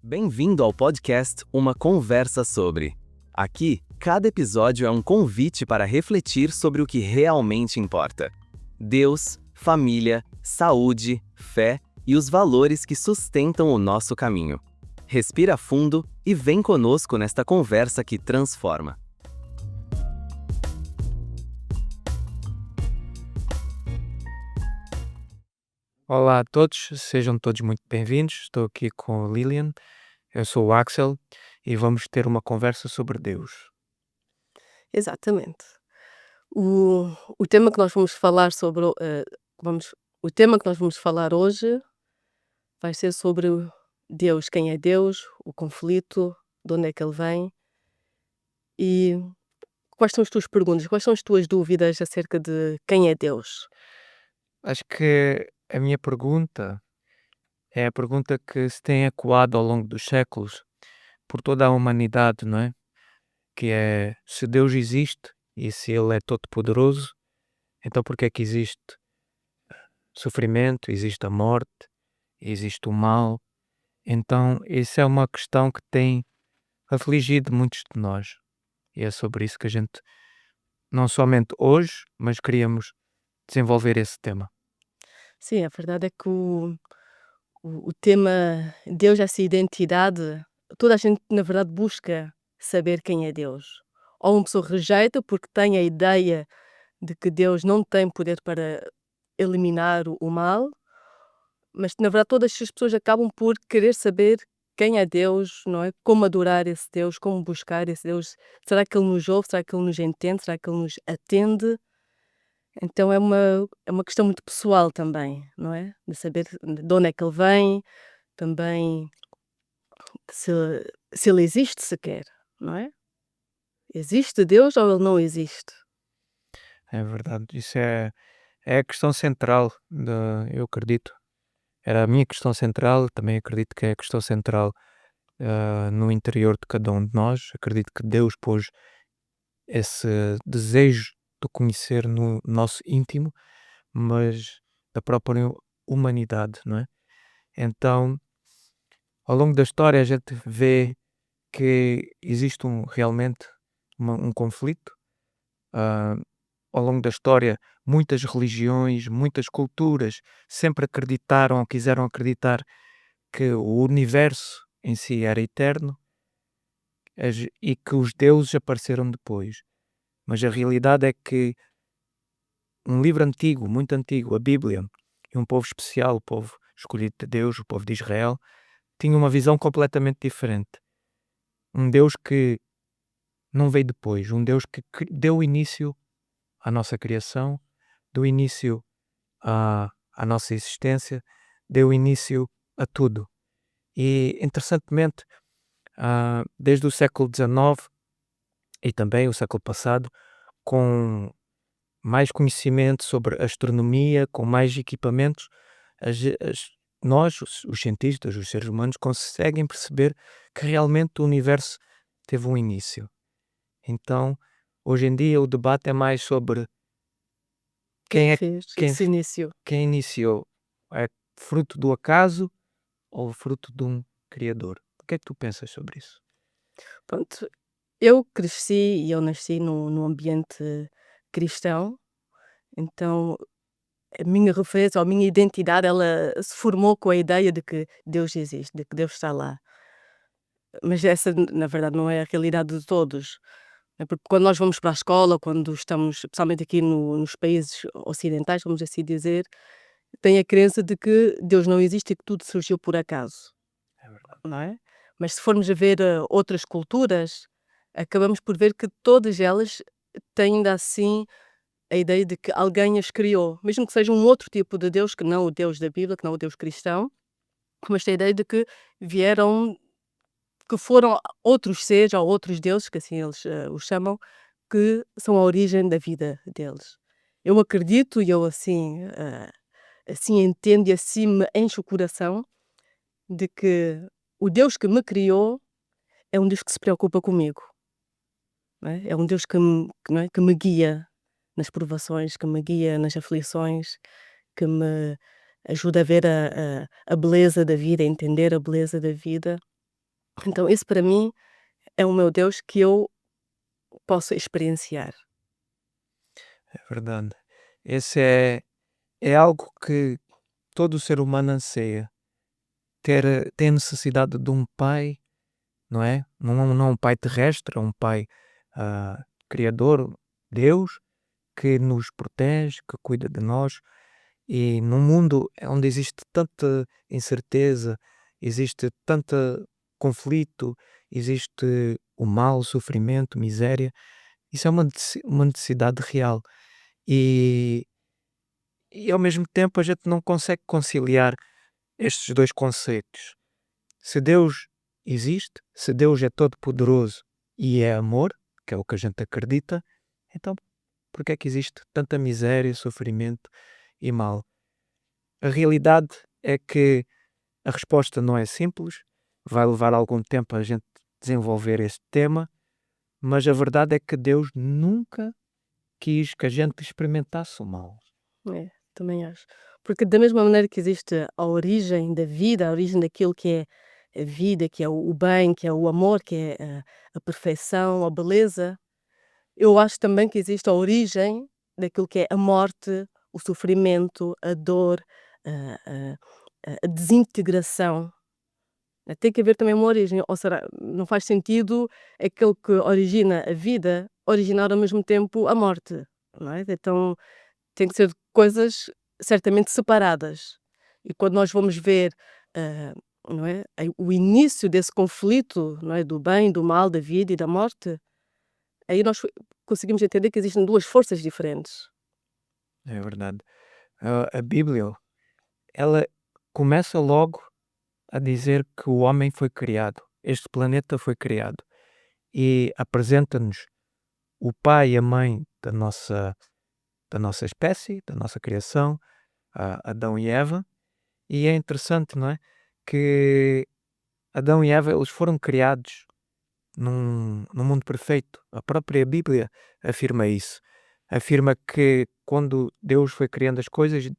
Bem-vindo ao podcast Uma Conversa Sobre. Aqui, cada episódio é um convite para refletir sobre o que realmente importa: Deus, família, saúde, fé e os valores que sustentam o nosso caminho. Respira fundo e vem conosco nesta conversa que transforma. Olá a todos, sejam todos muito bem-vindos. Estou aqui com a Lilian, eu sou o Axel e vamos ter uma conversa sobre Deus. Exatamente. O o tema que nós vamos falar sobre vamos o tema que nós vamos falar hoje vai ser sobre Deus, quem é Deus, o conflito, de onde é que ele vem e quais são as tuas perguntas, quais são as tuas dúvidas acerca de quem é Deus? Acho que a minha pergunta é a pergunta que se tem ecoado ao longo dos séculos por toda a humanidade, não é? Que é se Deus existe e se Ele é todo-poderoso, então por que é que existe sofrimento, existe a morte, existe o mal? Então, isso é uma questão que tem afligido muitos de nós. E é sobre isso que a gente, não somente hoje, mas queríamos desenvolver esse tema. Sim, a verdade é que o tema Deus, essa identidade, toda a gente na verdade busca saber quem é Deus. Ou uma pessoa rejeita porque tem a ideia de que Deus não tem poder para eliminar o mal, mas na verdade todas as pessoas acabam por querer saber quem é Deus, não é? Como adorar esse Deus, como buscar esse Deus. Será que Ele nos ouve? Será que Ele nos entende? Será que Ele nos atende? Então é uma questão muito pessoal também, não é? De saber de onde é que Ele vem, também se, se Ele existe sequer, não é? Existe Deus ou Ele não existe? É verdade, isso é a questão central, eu acredito. Era a minha questão central, também acredito que é a questão central no interior de cada um de nós. Acredito que Deus pôs esse desejo de conhecer no nosso íntimo, mas da própria humanidade, não é? Então, ao longo da história, a gente vê que existe realmente um conflito. ah, Ao longo da história, muitas religiões, muitas culturas sempre acreditaram ou quiseram acreditar que o universo em si era eterno e que os deuses apareceram depois. Mas a realidade é que um livro antigo, muito antigo, a Bíblia, e um povo especial, o povo escolhido de Deus, o povo de Israel, tinha uma visão completamente diferente. Um Deus que não veio depois, um Deus que deu início à nossa criação, deu início à nossa existência, deu início a tudo. E, interessantemente, desde o século XIX e também o século passado, com mais conhecimento sobre astronomia, com mais equipamentos, as- as- nós, os cientistas, os seres humanos, conseguem perceber que realmente o universo teve um início. Então, hoje em dia, o debate é mais sobre Quem quem é fez quem, esse início? quem iniciou. É fruto do acaso ou fruto de um criador? O que é que tu pensas sobre isso? Pronto, eu cresci e eu nasci num ambiente cristão, então a minha referência ou a minha identidade, ela se formou com a ideia de que Deus existe, de que Deus está lá. Mas essa, na verdade, não é a realidade de todos. É porque quando nós vamos para a escola, quando estamos, especialmente aqui nos países ocidentais, vamos assim dizer, tem a crença de que Deus não existe e que tudo surgiu por acaso, É verdade. não é? Mas se formos a ver outras culturas, acabamos por ver que todas elas têm ainda assim a ideia de que alguém as criou, mesmo que seja um outro tipo de Deus, que não o Deus da Bíblia, que não o Deus cristão, mas tem a ideia de que vieram, que foram outros seres ou outros deuses, que assim eles os chamam, que são a origem da vida deles. Eu acredito e eu assim, assim entendo e assim me enche o coração de que o Deus que me criou é um Deus que se preocupa comigo, não é? É um Deus não é? Que me guia nas provações, que me guia nas aflições, que me ajuda a ver a beleza da vida, a entender a beleza da vida. Então esse para mim é o meu Deus que eu posso experienciar. É verdade. Esse é algo que todo ser humano anseia. Ter necessidade de um pai, não é? Não um pai terrestre, é um pai criador, Deus, que nos protege, que cuida de nós. E num mundo onde existe tanta incerteza, existe tanto conflito, existe o mal, o sofrimento, miséria, isso é uma necessidade real. E, e ao mesmo tempo a gente não consegue conciliar estes dois conceitos. Se Deus existe, se Deus é todo-poderoso e é amor, que é o que a gente acredita, então por que é que existe tanta miséria, sofrimento e mal? A realidade é que a resposta não é simples, vai levar algum tempo a gente desenvolver este tema, mas a verdade é que Deus nunca quis que a gente experimentasse o mal. É, também acho. Porque da mesma maneira que existe a origem da vida, a origem daquilo que é a vida, que é o bem, que é o amor, que é a perfeição, a beleza, eu acho também que existe a origem daquilo que é a morte, o sofrimento, a dor, a a desintegração. Tem que haver também uma origem, ou será não faz sentido aquele que origina a vida, originar ao mesmo tempo a morte, não é? Então tem que ser coisas certamente separadas. E quando nós vamos ver, ah, não é, o início desse conflito, não é, do bem, do mal, da vida e da morte, aí nós conseguimos entender que existem 2 forças diferentes. É verdade. A Bíblia, ela começa logo a dizer que o homem foi criado, este planeta foi criado, e apresenta-nos o pai e a mãe da nossa espécie, da nossa criação, Adão e Eva, e é interessante, não é? Que Adão e Eva eles foram criados num mundo perfeito. A própria Bíblia afirma isso. Afirma que quando Deus foi criando as coisas,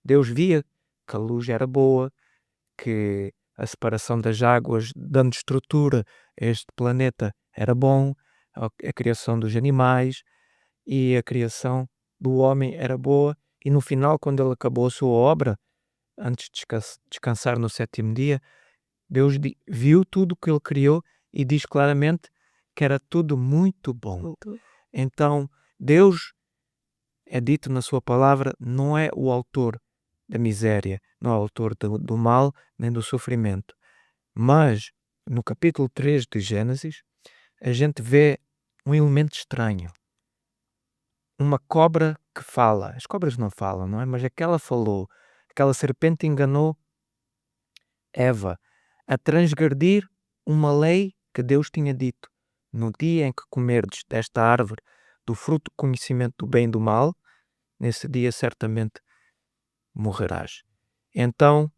Deus via que a luz era boa, que a separação das águas, dando estrutura a este planeta, era bom, a criação dos animais e a criação do homem era boa. E no final, quando ele acabou a sua obra, antes de descansar no sétimo dia, Deus viu tudo o que ele criou e diz claramente que era tudo muito bom. Muito Então, Deus, é dito na sua palavra, não é o autor da miséria, não é o autor do mal nem do sofrimento. Mas, no capítulo 3 de Gênesis, a gente vê um elemento estranho. Uma cobra que fala. As cobras não falam, não é? Mas aquela falou. Aquela serpente enganou Eva a transgredir uma lei que Deus tinha dito. No dia em que comerdes desta árvore do fruto do conhecimento do bem e do mal, nesse dia certamente morrerás. Então,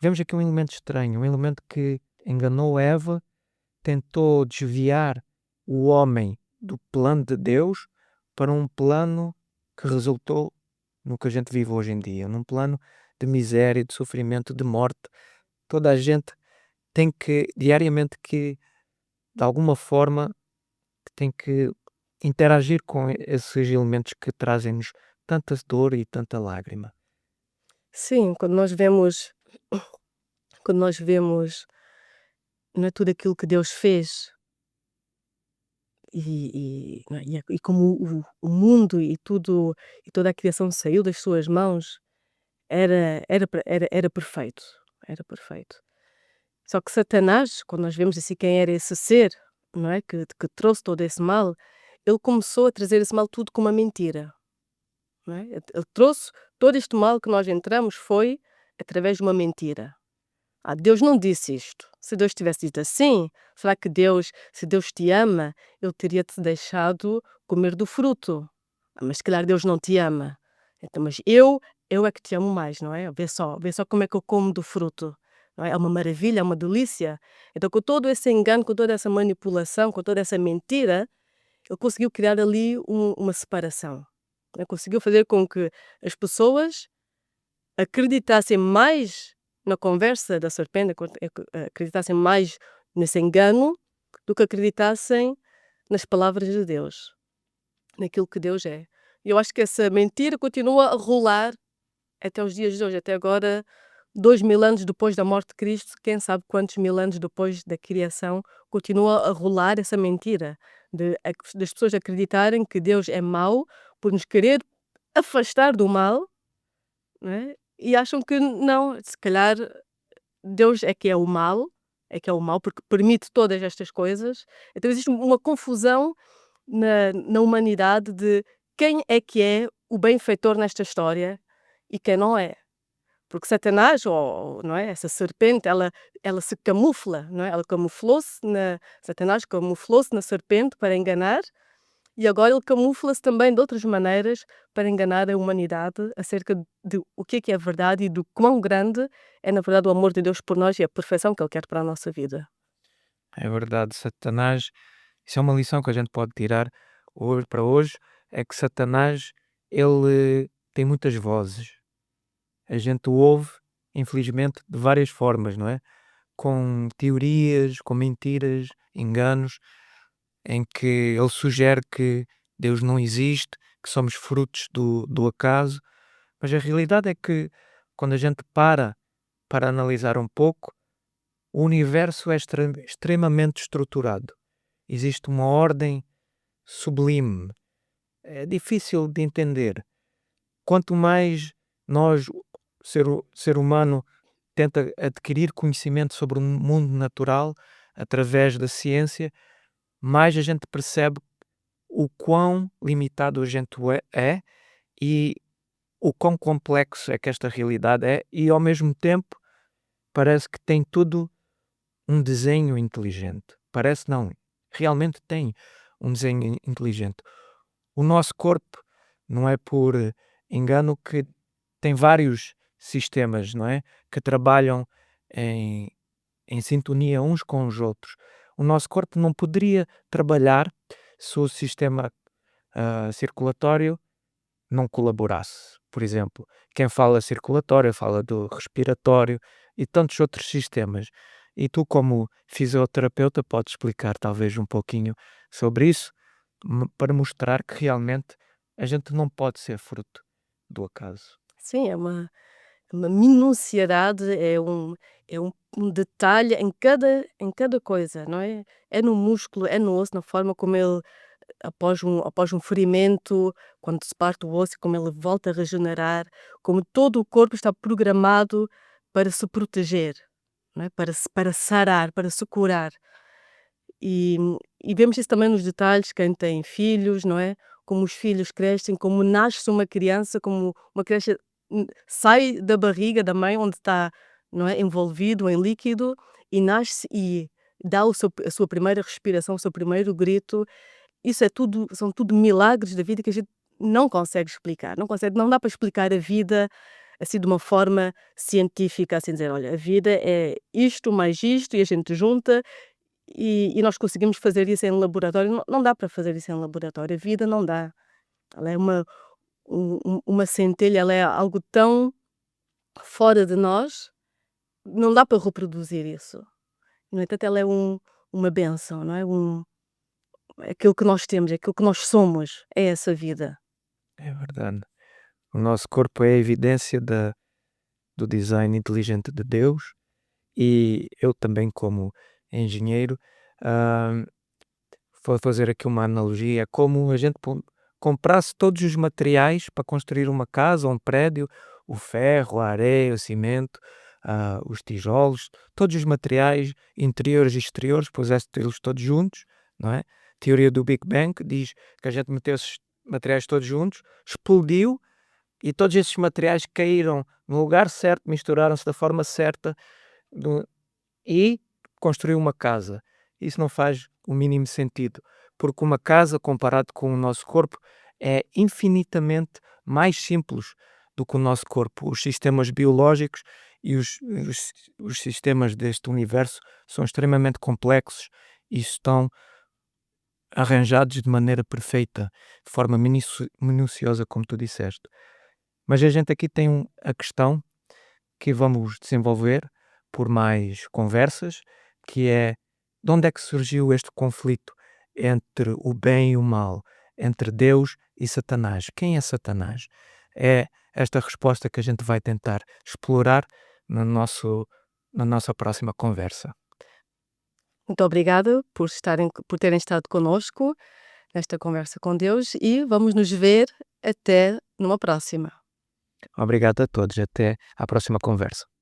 vemos aqui um elemento estranho, um elemento que enganou Eva, tentou desviar o homem do plano de Deus para um plano que resultou no que a gente vive hoje em dia, num plano de miséria, de sofrimento, de morte. Toda a gente tem que, diariamente, que, de alguma forma, tem que interagir com esses elementos que trazem-nos tanta dor e tanta lágrima. sim, quando nós vemos, não é, tudo aquilo que Deus fez não é, e como o mundo e tudo e toda a criação saiu das suas mãos, era perfeito, era perfeito. Só que Satanás, quando nós vemos assim quem era esse ser, não é, que trouxe todo esse mal, ele começou a trazer esse mal tudo com uma mentira, não é? Ele trouxe todo este mal que nós entramos foi através de uma mentira. Deus não disse isto. Se Deus tivesse dito assim, será que Deus, se Deus te ama, Ele teria-te deixado comer do fruto? Mas se calhar Deus não te ama. Então, mas eu é que te amo mais, não é? Vê só como é que eu como do fruto. Não é? É uma maravilha, é uma delícia. Então, com todo esse engano, com toda essa manipulação, com toda essa mentira, Ele conseguiu criar ali uma separação. Né? Conseguiu fazer com que as pessoas acreditassem mais na conversa da serpente, acreditassem mais nesse engano, do que acreditassem nas palavras de Deus, naquilo que Deus é. E eu acho que essa mentira continua a rolar até os dias de hoje, até agora, 2000 anos depois da morte de Cristo, quem sabe quantos mil anos depois da criação, continua a rolar essa mentira das pessoas acreditarem que Deus é mau por nos querer afastar do mal, não é? E acham que não, se calhar Deus é que é o mal, é que é o mal, porque permite todas estas coisas. Então existe uma confusão na humanidade de quem é que é o benfeitor nesta história e quem não é. Porque Satanás, não é? Essa serpente, ela se camufla, não é? Satanás camuflou-se na serpente para enganar, e agora ele camufla-se também de outras maneiras para enganar a humanidade acerca de o que é verdade e do quão grande é, na verdade, o amor de Deus por nós e a perfeição que Ele quer para a nossa vida. É verdade, Satanás, isso é uma lição que a gente pode tirar hoje, para hoje, é que Satanás, ele tem muitas vozes. A gente o ouve, infelizmente, de várias formas, não é? Com teorias, com mentiras, enganos, em que ele sugere que Deus não existe, que somos frutos do acaso, mas a realidade é que quando a gente para analisar um pouco, o universo é extremamente estruturado. Existe uma ordem sublime. É difícil de entender. Quanto mais nós, ser humano, tenta adquirir conhecimento sobre o mundo natural através da ciência, mais a gente percebe o quão limitado a gente é e o quão complexo é que esta realidade é, e ao mesmo tempo parece que tem tudo um desenho inteligente. Parece não, realmente tem um desenho inteligente. O nosso corpo não é por engano que tem vários sistemas, não é? Que trabalham em, em sintonia uns com os outros. O nosso corpo não poderia trabalhar se o sistema circulatório não colaborasse. Por exemplo, quem fala circulatório fala do respiratório e tantos outros sistemas. E tu, como fisioterapeuta, podes explicar talvez um pouquinho sobre isso, para mostrar que realmente a gente não pode ser fruto do acaso. Sim, é uma minuciedade, é um detalhe em cada coisa, não é? É no músculo, é no osso, na forma como ele, após um ferimento, quando se parte o osso, como ele volta a regenerar, como todo o corpo está programado para se proteger, não é? Para sarar, para se curar. E, e vemos isso também nos detalhes, quem tem filhos, não é? Como os filhos crescem, como nasce uma criança, como uma criança sai da barriga da mãe, onde está, não é, envolvido em líquido, e nasce e dá a sua primeira respiração, o seu primeiro grito. Isso são tudo milagres da vida que a gente não consegue explicar. Não dá para explicar a vida assim de uma forma científica, assim dizer, olha, a vida é isto mais isto, e a gente junta e nós conseguimos fazer isso em laboratório. Não dá para fazer isso em laboratório, a vida não dá. Ela é uma centelha, ela é algo tão fora de nós, não dá para reproduzir isso. No entanto, ela é uma bênção, não é? Aquilo que nós temos, aquilo que nós somos, é essa vida. É verdade. O nosso corpo é a evidência do design inteligente de Deus, e eu também, como engenheiro, ah, vou fazer aqui uma analogia, é como a gente comprasse todos os materiais para construir uma casa ou um prédio, o ferro, a areia, o cimento, os tijolos, todos os materiais interiores e exteriores, puseste-los todos juntos, não é? Teoria do Big Bang diz que a gente meteu esses materiais todos juntos, explodiu e todos esses materiais caíram no lugar certo, misturaram-se da forma certa, do- e construiu uma casa. Isso não faz o mínimo sentido, porque uma casa, comparado com o nosso corpo, é infinitamente mais simples do que o nosso corpo. Os sistemas biológicos e os sistemas deste universo são extremamente complexos e estão arranjados de maneira perfeita, de forma minuciosa, como tu disseste. Mas a gente aqui tem a questão que vamos desenvolver por mais conversas, que é De onde é que surgiu este conflito entre o bem e o mal, entre Deus e Satanás? Quem é Satanás? É esta resposta que a gente vai tentar explorar no nosso, na nossa próxima conversa. Muito obrigada por terem estado conosco nesta conversa com Deus e vamos nos ver até numa próxima. Obrigado a todos. Até à próxima conversa.